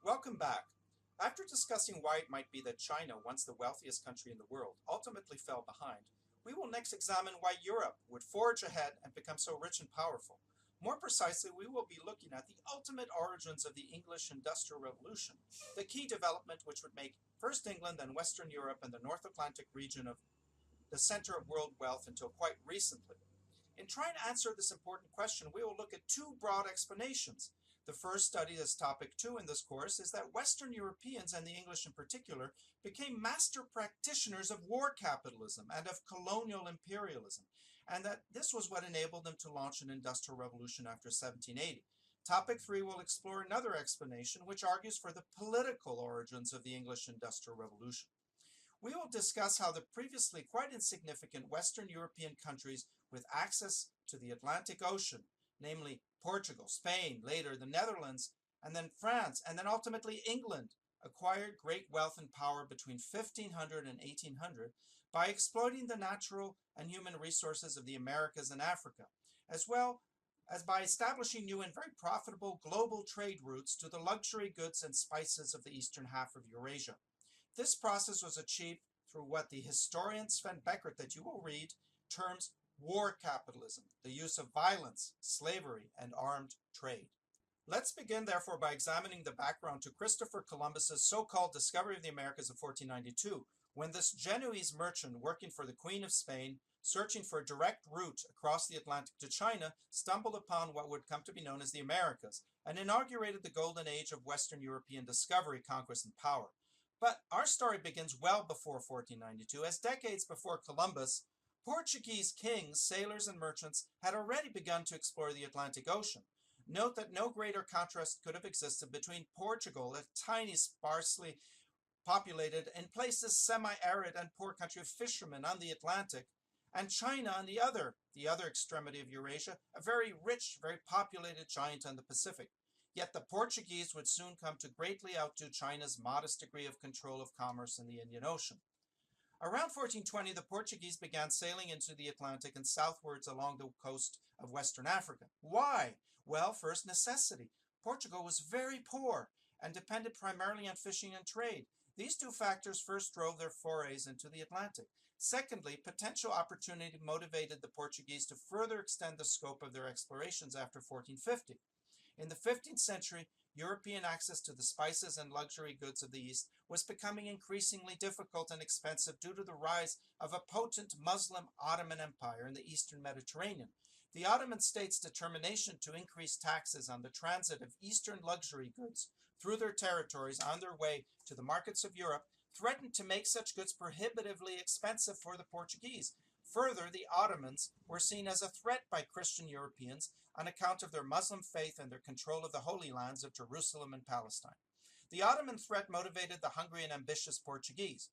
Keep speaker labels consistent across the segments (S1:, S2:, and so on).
S1: Welcome back. After discussing why it might be that China, once the wealthiest country in the world, ultimately fell behind, we will next examine why Europe would forge ahead and become so rich and powerful. More precisely, we will be looking at the ultimate origins of the English Industrial Revolution, the key development which would make first England, then Western Europe, and the North Atlantic region of the center of world wealth until quite recently. In trying to answer this important question, we will look at two broad explanations. The first, studied as topic 2 in this course, is that Western Europeans, and the English in particular, became master practitioners of war capitalism and of colonial imperialism, and that this was what enabled them to launch an industrial revolution after 1780. Topic 3 will explore another explanation, which argues for the political origins of the English Industrial Revolution. We will discuss how the previously quite insignificant Western European countries with access to the Atlantic Ocean, namely Portugal, Spain, later the Netherlands, and then France, and then ultimately England, acquired great wealth and power between 1500 and 1800 by exploiting the natural and human resources of the Americas and Africa, as well as by establishing new and very profitable global trade routes to the luxury goods and spices of the eastern half of Eurasia. This process was achieved through what the historian Sven Beckert, that you will read, terms war capitalism, the use of violence, slavery, and armed trade. Let's begin, therefore, by examining the background to Christopher Columbus's so-called discovery of the Americas of 1492, when this Genoese merchant working for the Queen of Spain, searching for a direct route across the Atlantic to China, stumbled upon what would come to be known as the Americas, and inaugurated the golden age of Western European discovery, conquest, and power. But our story begins well before 1492, as decades before Columbus, Portuguese kings, sailors, and merchants had already begun to explore the Atlantic Ocean. Note that no greater contrast could have existed between Portugal, a tiny, sparsely populated, in places semi-arid and poor country of fishermen on the Atlantic, and China on the other extremity of Eurasia, a very rich, very populated giant on the Pacific. Yet the Portuguese would soon come to greatly outdo China's modest degree of control of commerce in the Indian Ocean. Around 1420, the Portuguese began sailing into the Atlantic and southwards along the coast of Western Africa. Why? Well, first, necessity. Portugal was very poor and depended primarily on fishing and trade. These two factors first drove their forays into the Atlantic. Secondly, potential opportunity motivated the Portuguese to further extend the scope of their explorations after 1450. In the 15th century, European access to the spices and luxury goods of the East was becoming increasingly difficult and expensive due to the rise of a potent Muslim Ottoman Empire in the Eastern Mediterranean. The Ottoman state's determination to increase taxes on the transit of Eastern luxury goods through their territories on their way to the markets of Europe threatened to make such goods prohibitively expensive for the Portuguese. Further, the Ottomans were seen as a threat by Christian Europeans on account of their Muslim faith and their control of the Holy Lands of Jerusalem and Palestine. The Ottoman threat motivated the hungry and ambitious Portuguese.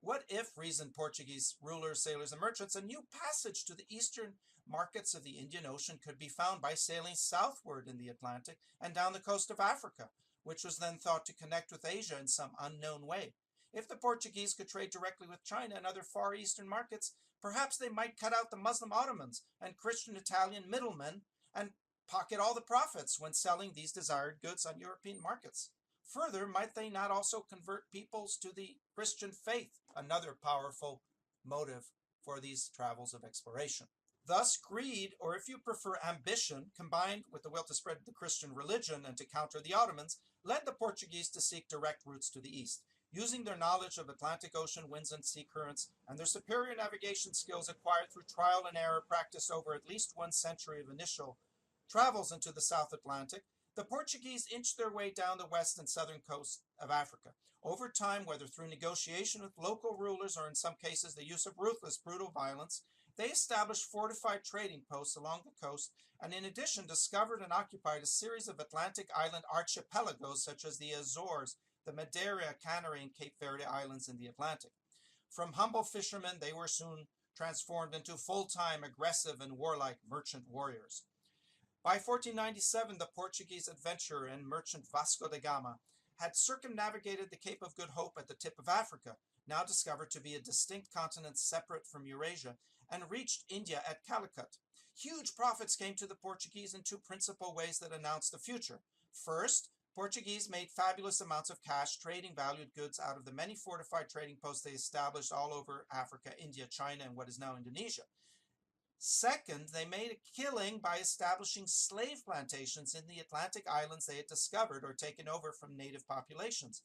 S1: What if, reasoned Portuguese rulers, sailors, and merchants, a new passage to the eastern markets of the Indian Ocean could be found by sailing southward in the Atlantic and down the coast of Africa, which was then thought to connect with Asia in some unknown way? If the Portuguese could trade directly with China and other Far Eastern markets, perhaps they might cut out the Muslim Ottomans and Christian Italian middlemen and pocket all the profits when selling these desired goods on European markets. Further, might they not also convert peoples to the Christian faith, another powerful motive for these travels of exploration? Thus, greed, or if you prefer ambition, combined with the will to spread the Christian religion and to counter the Ottomans, led the Portuguese to seek direct routes to the east. Using their knowledge of Atlantic Ocean winds and sea currents, and their superior navigation skills acquired through trial and error practiced over at least 1 century of initial travels into the South Atlantic, the Portuguese inched their way down the west and southern coast of Africa. Over time, whether through negotiation with local rulers or in some cases the use of ruthless, brutal violence, they established fortified trading posts along the coast and in addition discovered and occupied a series of Atlantic island archipelagos such as the Azores, the Madeira, Canary, and Cape Verde Islands in the Atlantic. From humble fishermen, they were soon transformed into full-time, aggressive, and warlike merchant warriors. By 1497, the Portuguese adventurer and merchant Vasco da Gama had circumnavigated the Cape of Good Hope at the tip of Africa, now discovered to be a distinct continent separate from Eurasia, and reached India at Calicut. Huge profits came to the Portuguese in two principal ways that announced the future. First, Portuguese made fabulous amounts of cash trading valued goods out of the many fortified trading posts they established all over Africa, India, China, and what is now Indonesia. Second, they made a killing by establishing slave plantations in the Atlantic islands they had discovered or taken over from native populations.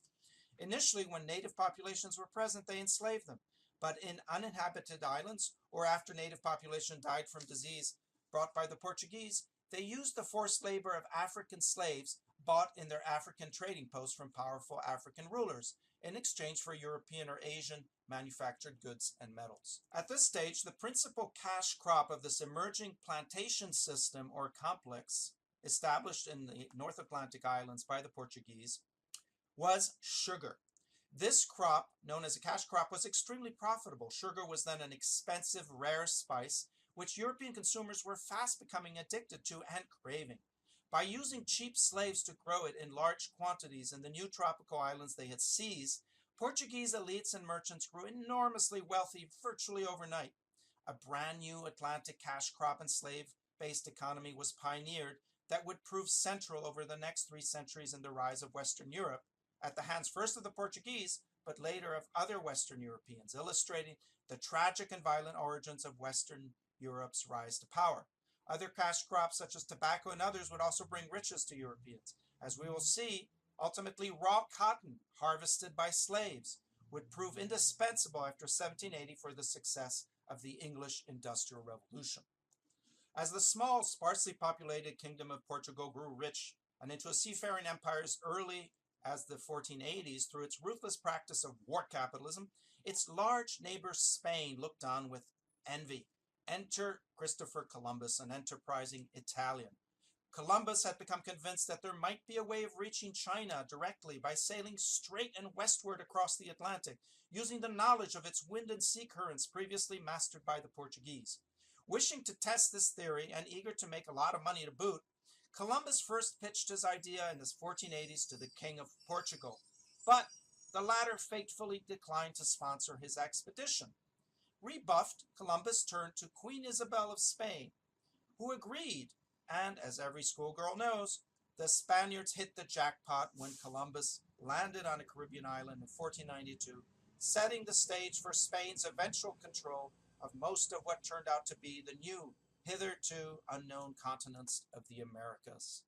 S1: Initially, when native populations were present, they enslaved them. But in uninhabited islands, or after native population died from disease brought by the Portuguese, they used the forced labor of African slaves bought in their African trading posts from powerful African rulers in exchange for European or Asian manufactured goods and metals. At this stage, the principal cash crop of this emerging plantation system or complex established in the North Atlantic islands by the Portuguese was sugar. This crop, known as a cash crop, was extremely profitable. Sugar was then an expensive, rare spice, which European consumers were fast becoming addicted to and craving. By using cheap slaves to grow it in large quantities in the new tropical islands they had seized, Portuguese elites and merchants grew enormously wealthy virtually overnight. A brand new Atlantic cash crop and slave-based economy was pioneered that would prove central over the next 3 centuries in the rise of Western Europe, at the hands first of the Portuguese, but later of other Western Europeans, illustrating the tragic and violent origins of Western Europe's rise to power. Other cash crops, such as tobacco and others, would also bring riches to Europeans. As we will see, ultimately raw cotton, harvested by slaves, would prove indispensable after 1780 for the success of the English Industrial Revolution. As the small, sparsely populated kingdom of Portugal grew rich and into a seafaring empire as early as the 1480s through its ruthless practice of war capitalism, its large neighbor Spain looked on with envy. Enter Christopher Columbus, an enterprising Italian. Columbus had become convinced that there might be a way of reaching China directly by sailing straight and westward across the Atlantic, using the knowledge of its wind and sea currents previously mastered by the Portuguese. Wishing to test this theory and eager to make a lot of money to boot, Columbus first pitched his idea in the 1480s to the King of Portugal, but the latter fatefully declined to sponsor his expedition. Rebuffed, Columbus turned to Queen Isabel of Spain, who agreed, and as every schoolgirl knows, the Spaniards hit the jackpot when Columbus landed on a Caribbean island in 1492, setting the stage for Spain's eventual control of most of what turned out to be the new, hitherto unknown continents of the Americas.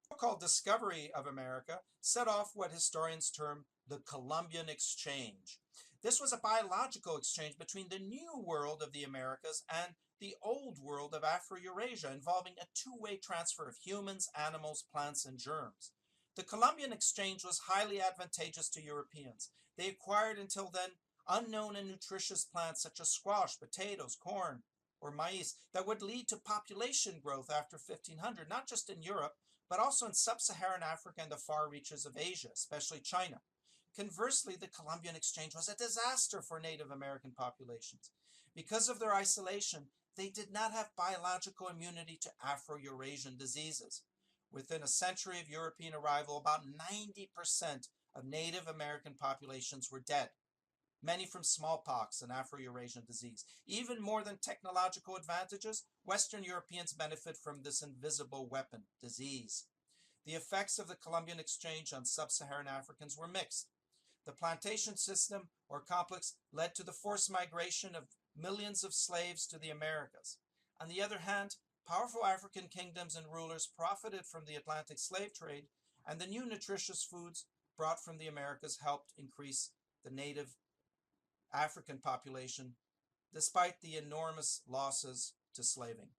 S1: The so-called discovery of America set off what historians term the Columbian Exchange. This was a biological exchange between the new world of the Americas and the old world of Afro-Eurasia, involving a two-way transfer of humans, animals, plants, and germs. The Columbian Exchange was highly advantageous to Europeans. They acquired until then unknown and nutritious plants such as squash, potatoes, corn, or maize that would lead to population growth after 1500, not just in Europe, but also in sub-Saharan Africa and the far reaches of Asia, especially China. Conversely, the Columbian Exchange was a disaster for Native American populations. Because of their isolation, they did not have biological immunity to Afro-Eurasian diseases. Within a century of European arrival, about 90% of Native American populations were dead, many from smallpox and Afro-Eurasian disease. Even more than technological advantages, Western Europeans benefit from this invisible weapon, disease. The effects of the Columbian Exchange on sub-Saharan Africans were mixed. The plantation system or complex led to the forced migration of millions of slaves to the Americas. On the other hand, powerful African kingdoms and rulers profited from the Atlantic slave trade, and the new nutritious foods brought from the Americas helped increase the native African population, despite the enormous losses to slaving.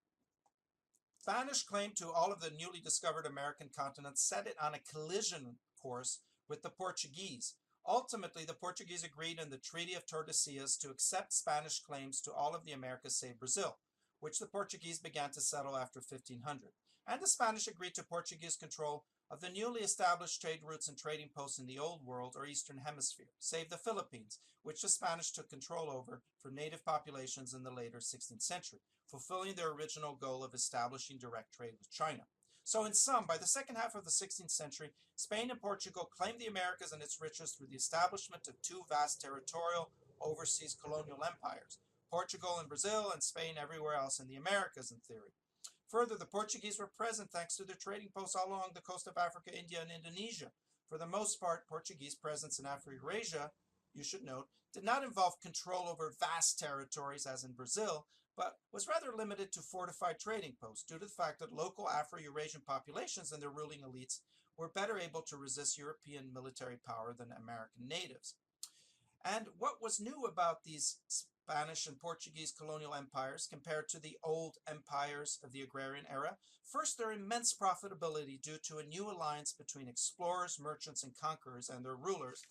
S1: Spanish claim to all of the newly discovered American continent set it on a collision course with the Portuguese. Ultimately, the Portuguese agreed in the Treaty of Tordesillas to accept Spanish claims to all of the Americas save Brazil, which the Portuguese began to settle after 1500. And the Spanish agreed to Portuguese control of the newly established trade routes and trading posts in the Old World or Eastern Hemisphere, save the Philippines, which the Spanish took control over for native populations in the later 16th century, fulfilling their original goal of establishing direct trade with China. So in sum, by the second half of the 16th century, Spain and Portugal claimed the Americas and its riches through the establishment of two vast territorial overseas colonial empires, Portugal and Brazil, and Spain everywhere else in the Americas in theory. Further, the Portuguese were present thanks to their trading posts all along the coast of Africa, India, and Indonesia. For the most part, Portuguese presence in Afro-Eurasia, you should note, did not involve control over vast territories as in Brazil, but was rather limited to fortified trading posts due to the fact that local Afro-Eurasian populations and their ruling elites were better able to resist European military power than American natives. And what was new about these Spanish and Portuguese colonial empires compared to the old empires of the agrarian era? First, their immense profitability due to a new alliance between explorers, merchants, and conquerors and their rulers,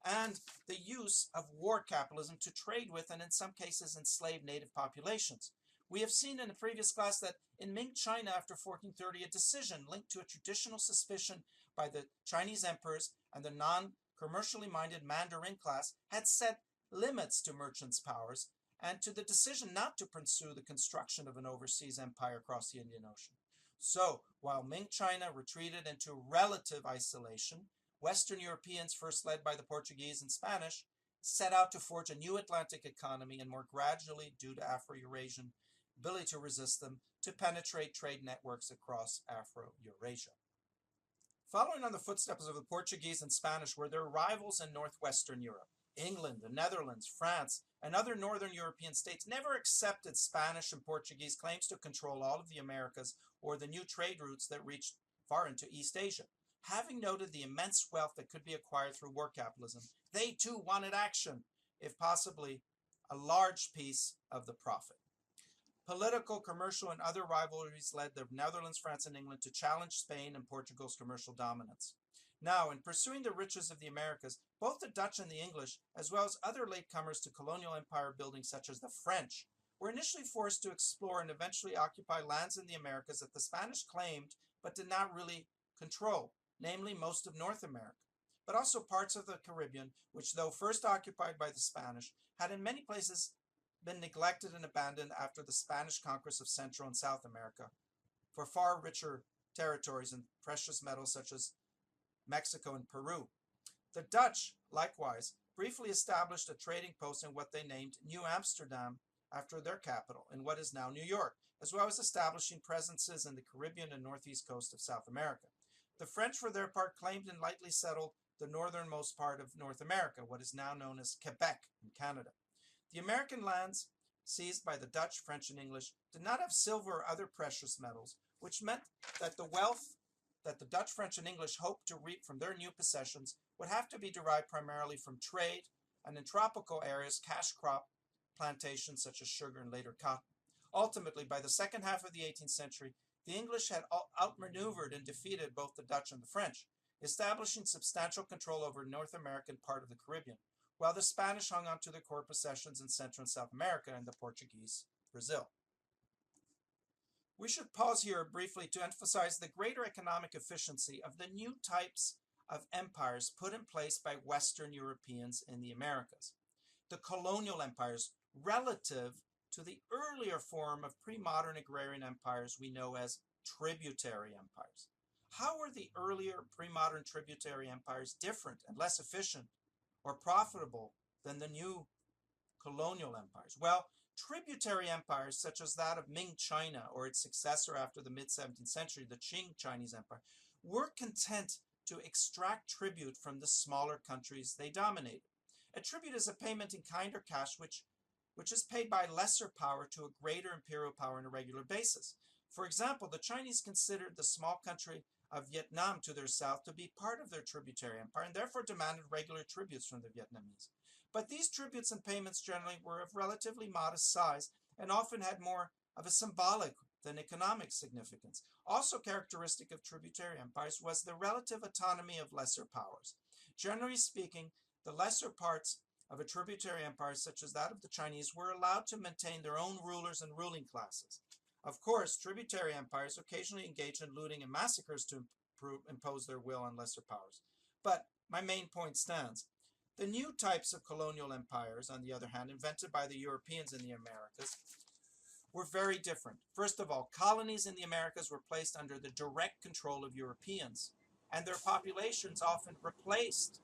S1: and the use of war capitalism to trade with and in some cases enslave native populations. We have seen in a previous class that in Ming China after 1430, a decision linked to a traditional suspicion by the Chinese emperors and the non-commercially minded Mandarin class had set limits to merchants' powers and to the decision not to pursue the construction of an overseas empire across the Indian Ocean. So, while Ming China retreated into relative isolation, Western Europeans, first led by the Portuguese and Spanish, set out to forge a new Atlantic economy and more gradually, due to Afro-Eurasian ability to resist them, to penetrate trade networks across Afro-Eurasia. Following on the footsteps of the Portuguese and Spanish were their rivals in northwestern Europe. England, the Netherlands, France, and other northern European states never accepted Spanish and Portuguese claims to control all of the Americas or the new trade routes that reached far into East Asia. Having noted the immense wealth that could be acquired through war capitalism, they too wanted action, if possibly a large piece of the profit. Political, commercial, and other rivalries led the Netherlands, France, and England to challenge Spain and Portugal's commercial dominance. Now, in pursuing the riches of the Americas, both the Dutch and the English, as well as other latecomers to colonial empire building such as the French, were initially forced to explore and eventually occupy lands in the Americas that the Spanish claimed but did not really control, namely most of North America, but also parts of the Caribbean, which, though first occupied by the Spanish, had in many places been neglected and abandoned after the Spanish conquest of Central and South America for far richer territories and precious metals such as Mexico and Peru. The Dutch, likewise, briefly established a trading post in what they named New Amsterdam after their capital, in what is now New York, as well as establishing presences in the Caribbean and northeast coast of South America. The French, for their part, claimed and lightly settled the northernmost part of North America, what is now known as Quebec in Canada. The American lands seized by the Dutch, French, and English did not have silver or other precious metals, which meant that the wealth that the Dutch, French, and English hoped to reap from their new possessions would have to be derived primarily from trade and in tropical areas, cash crop plantations such as sugar and later cotton. Ultimately, by the second half of the 18th century, the English had outmaneuvered and defeated both the Dutch and the French, establishing substantial control over the North American part of the Caribbean, while the Spanish hung on to their core possessions in Central and South America and the Portuguese, Brazil. We should pause here briefly to emphasize the greater economic efficiency of the new types of empires put in place by Western Europeans in the Americas. The colonial empires relative to the earlier form of pre-modern agrarian empires we know as tributary empires. How were the earlier pre-modern tributary empires different and less efficient or profitable than the new colonial empires? Well, tributary empires such as that of Ming China or its successor after the mid-17th century, the Qing Chinese Empire, were content to extract tribute from the smaller countries they dominated. A tribute is a payment in kind or cash which is paid by lesser power to a greater imperial power on a regular basis. For example, the Chinese considered the small country of Vietnam to their south to be part of their tributary empire and therefore demanded regular tributes from the Vietnamese. But these tributes and payments generally were of relatively modest size and often had more of a symbolic than economic significance. Also characteristic of tributary empires was the relative autonomy of lesser powers. Generally speaking, the lesser parts of a tributary empire such as that of the Chinese were allowed to maintain their own rulers and ruling classes. Of course, tributary empires occasionally engaged in looting and massacres to impose their will on lesser powers. But my main point stands. The new types of colonial empires, on the other hand, invented by the Europeans in the Americas, were very different. First of all, colonies in the Americas were placed under the direct control of Europeans, and their populations often replaced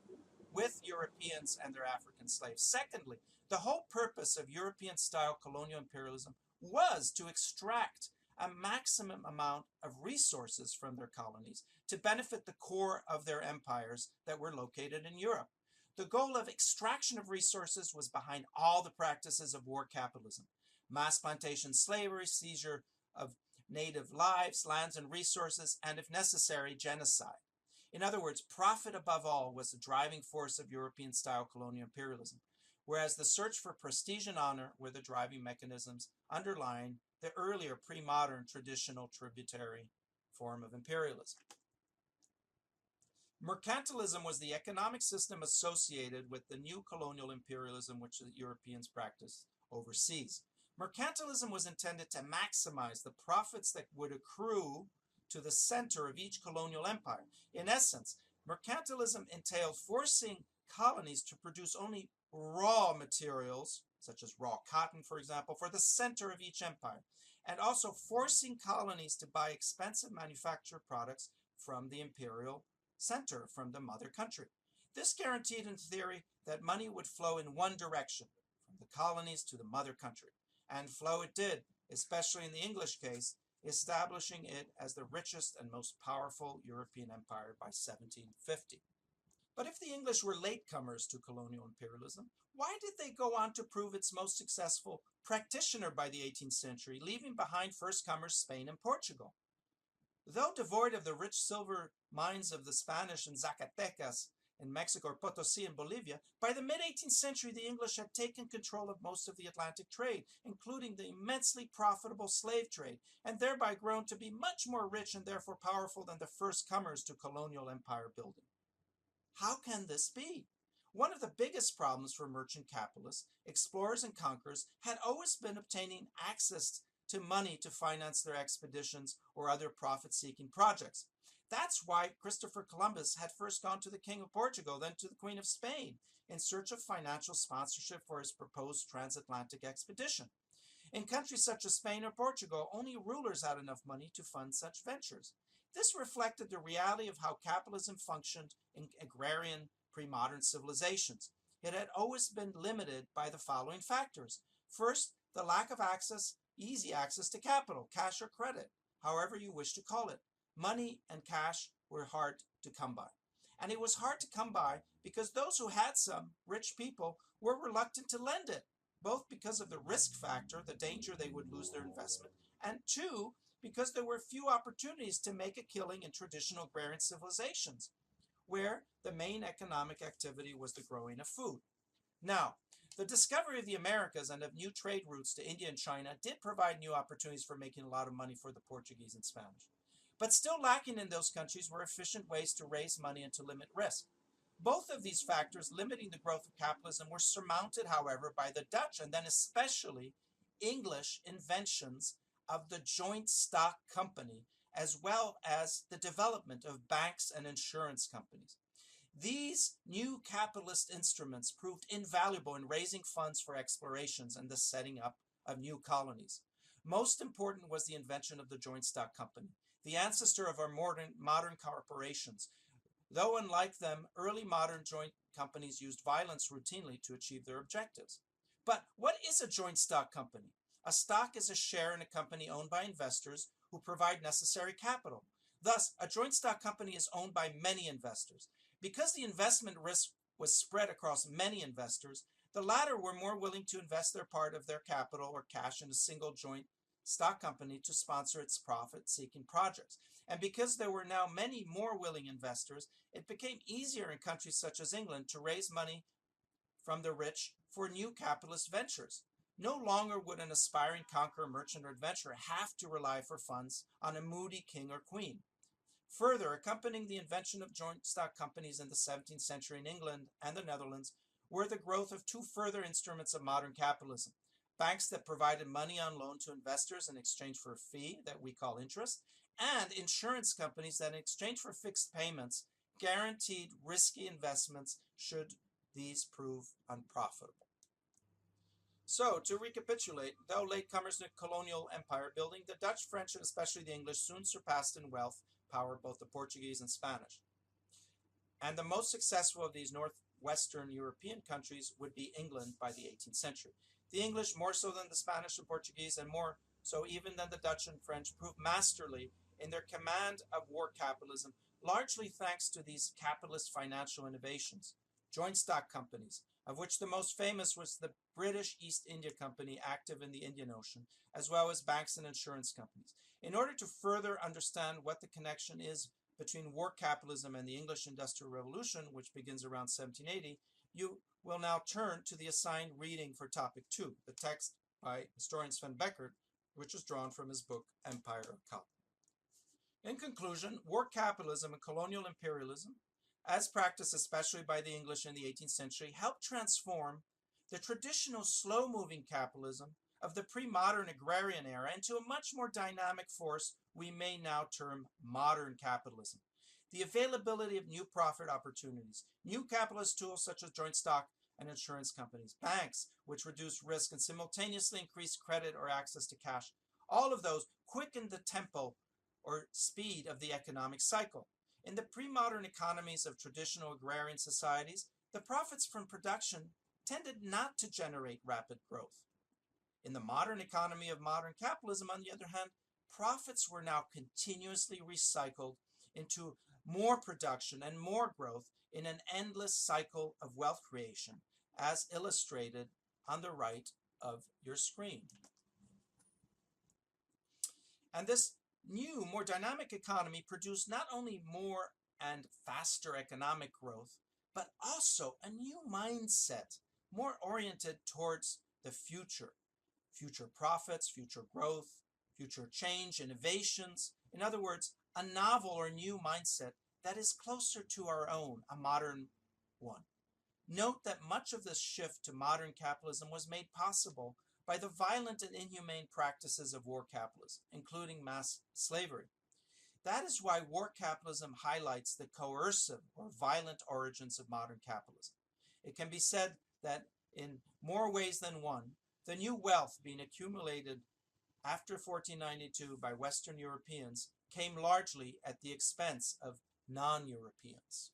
S1: with Europeans and their African slaves. Secondly, the whole purpose of European-style colonial imperialism was to extract a maximum amount of resources from their colonies to benefit the core of their empires that were located in Europe. The goal of extraction of resources was behind all the practices of war capitalism: mass plantation slavery, seizure of native lives, lands, and resources, and if necessary, genocide. In other words, profit above all was the driving force of European-style colonial imperialism, whereas the search for prestige and honor were the driving mechanisms underlying the earlier pre-modern traditional tributary form of imperialism. Mercantilism was the economic system associated with the new colonial imperialism which the Europeans practiced overseas. Mercantilism was intended to maximize the profits that would accrue to the center of each colonial empire. In essence, mercantilism entailed forcing colonies to produce only raw materials, such as raw cotton, for example, for the center of each empire, and also forcing colonies to buy expensive manufactured products from the imperial center, from the mother country. This guaranteed, in theory, that money would flow in one direction, from the colonies to the mother country. And flow it did, especially in the English case, establishing it as the richest and most powerful European empire by 1750. But if the English were latecomers to colonial imperialism, why did they go on to prove its most successful practitioner by the 18th century, leaving behind first-comers Spain and Portugal? Though devoid of the rich silver mines of the Spanish in Zacatecas in Mexico or Potosí in Bolivia, by the mid-18th century the English had taken control of most of the Atlantic trade, including the immensely profitable slave trade, and thereby grown to be much more rich and therefore powerful than the first comers to colonial empire building. How can this be? One of the biggest problems for merchant capitalists, explorers and conquerors had always been obtaining access to money to finance their expeditions or other profit-seeking projects. That's why Christopher Columbus had first gone to the King of Portugal, then to the Queen of Spain, in search of financial sponsorship for his proposed transatlantic expedition. In countries such as Spain or Portugal, only rulers had enough money to fund such ventures. This reflected the reality of how capitalism functioned in agrarian pre-modern civilizations. It had always been limited by the following factors. First, the lack of easy access to capital, cash or credit, however you wish to call it. Money and cash were hard to come by. And it was hard to come by because those who had some, rich people, were reluctant to lend it, both because of the risk factor, the danger they would lose their investment, and two, because there were few opportunities to make a killing in traditional agrarian civilizations, where the main economic activity was the growing of food. Now, the discovery of the Americas and of new trade routes to India and China did provide new opportunities for making a lot of money for the Portuguese and Spanish. But still lacking in those countries were efficient ways to raise money and to limit risk. Both of these factors limiting the growth of capitalism were surmounted, however, by the Dutch and then especially English inventions of the joint stock company, as well as the development of banks and insurance companies. These new capitalist instruments proved invaluable in raising funds for explorations and the setting up of new colonies. Most important was the invention of the joint stock company, the ancestor of our modern corporations. Though unlike them, early modern joint companies used violence routinely to achieve their objectives. But what is a joint stock company? A stock is a share in a company owned by investors who provide necessary capital. Thus, a joint stock company is owned by many investors. Because the investment risk was spread across many investors, the latter were more willing to invest their part of their capital or cash in a single joint stock company to sponsor its profit-seeking projects. And because there were now many more willing investors, it became easier in countries such as England to raise money from the rich for new capitalist ventures. No longer would an aspiring conqueror, merchant, or adventurer have to rely for funds on a moody king or queen. Further, accompanying the invention of joint stock companies in the 17th century in England and the Netherlands were the growth of two further instruments of modern capitalism: banks that provided money on loan to investors in exchange for a fee that we call interest, and insurance companies that in exchange for fixed payments guaranteed risky investments should these prove unprofitable. So, to recapitulate, though latecomers in colonial empire building, the Dutch, French, and especially the English soon surpassed in wealth, power both the Portuguese and Spanish. And the most successful of these northwestern European countries would be England by the 18th century. The English, more so than the Spanish and Portuguese, and more So even then the Dutch and French proved masterly in their command of war capitalism, largely thanks to these capitalist financial innovations. Joint stock companies, of which the most famous was the British East India Company, active in the Indian Ocean, as well as banks and insurance companies. In order to further understand what the connection is between war capitalism and the English Industrial Revolution, which begins around 1780, you will now turn to the assigned reading for topic 2, the text by historian Sven Beckert, which was drawn from his book Empire of Cotton. In conclusion, war capitalism and colonial imperialism, as practiced especially by the English in the 18th century, helped transform the traditional slow-moving capitalism of the pre-modern agrarian era into a much more dynamic force we may now term modern capitalism. The availability of new profit opportunities, new capitalist tools such as joint stock and insurance companies, banks, which reduce risk and simultaneously increase credit or access to cash, all of those quickened the tempo or speed of the economic cycle. In the pre-modern economies of traditional agrarian societies, the profits from production tended not to generate rapid growth. In the modern economy of modern capitalism, on the other hand, profits were now continuously recycled into more production and more growth in an endless cycle of wealth creation, as illustrated on the right of your screen. And this new, more dynamic economy produced not only more and faster economic growth, but also a new mindset, more oriented towards the future. Future profits, future growth, future change, innovations. In other words, a novel or new mindset that is closer to our own, a modern one. Note that much of this shift to modern capitalism was made possible by the violent and inhumane practices of war capitalism, including mass slavery. That is why war capitalism highlights the coercive or violent origins of modern capitalism. It can be said that in more ways than one, the new wealth being accumulated after 1492 by Western Europeans came largely at the expense of non-Europeans.